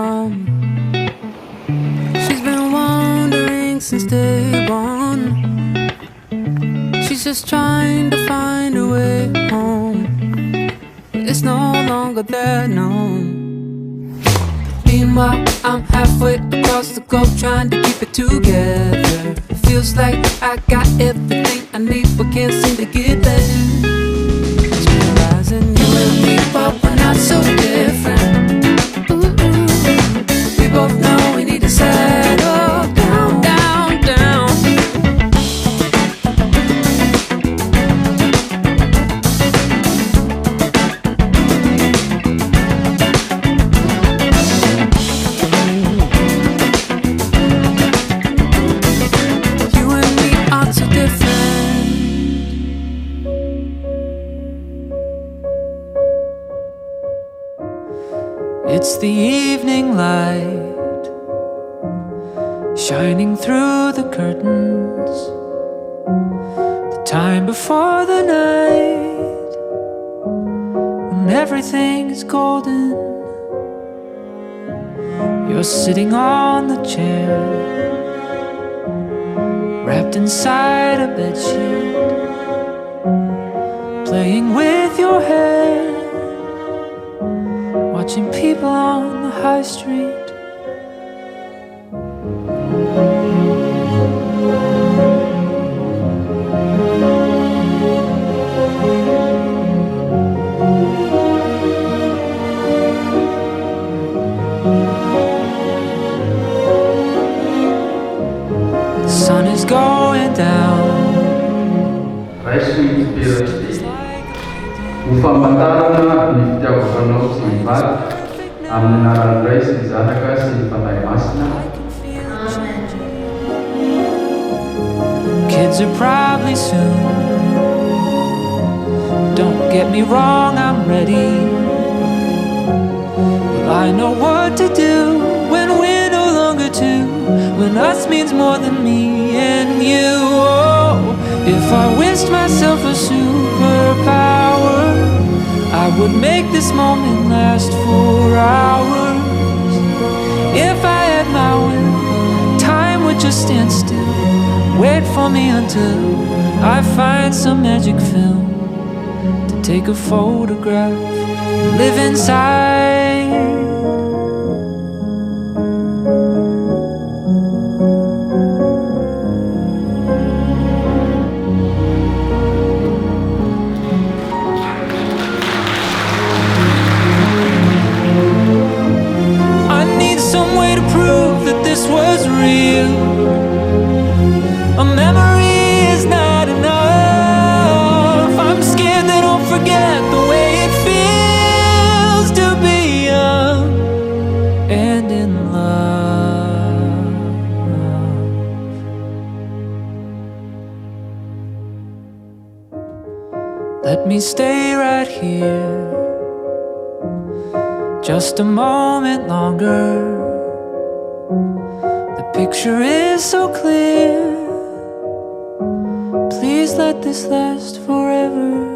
home. She's been wandering since day one. She's just trying to find her way home. It's no longer there, no. Meanwhile, I'm halfway across the globe trying to keep it together. Feels like I got everything I need but can't seem to get there. Just realizing you and me, but we're not so different. Ooh, we both know we need to settle down, down, down. It's the evening light shining through the curtains, the time before the night when everything is golden. You're sitting on the chair, wrapped inside a bedsheet, playing with your hair, watching people on the high street. The sun is going down. Ufamantarana ny fitiavavanao sy ny vady amin'ny anaran'ny Ray sy ny Zanaka sy ny Fanahy Masina. Kids are probably soon. Don't get me wrong, I'm ready. Well, I know what to do when we're no longer two, when us means more than me and you. Oh, if I wished myself a superpower, I would make this moment last for hours. If I had my will, time would just stand still, wait for me until I find some magic film to take a photograph, live inside. This was real. A memory is not enough. I'm scared that I'll forget the way it feels to be young and in love. Let me stay right here just a moment longer. Picture is so clear. Please let this last forever.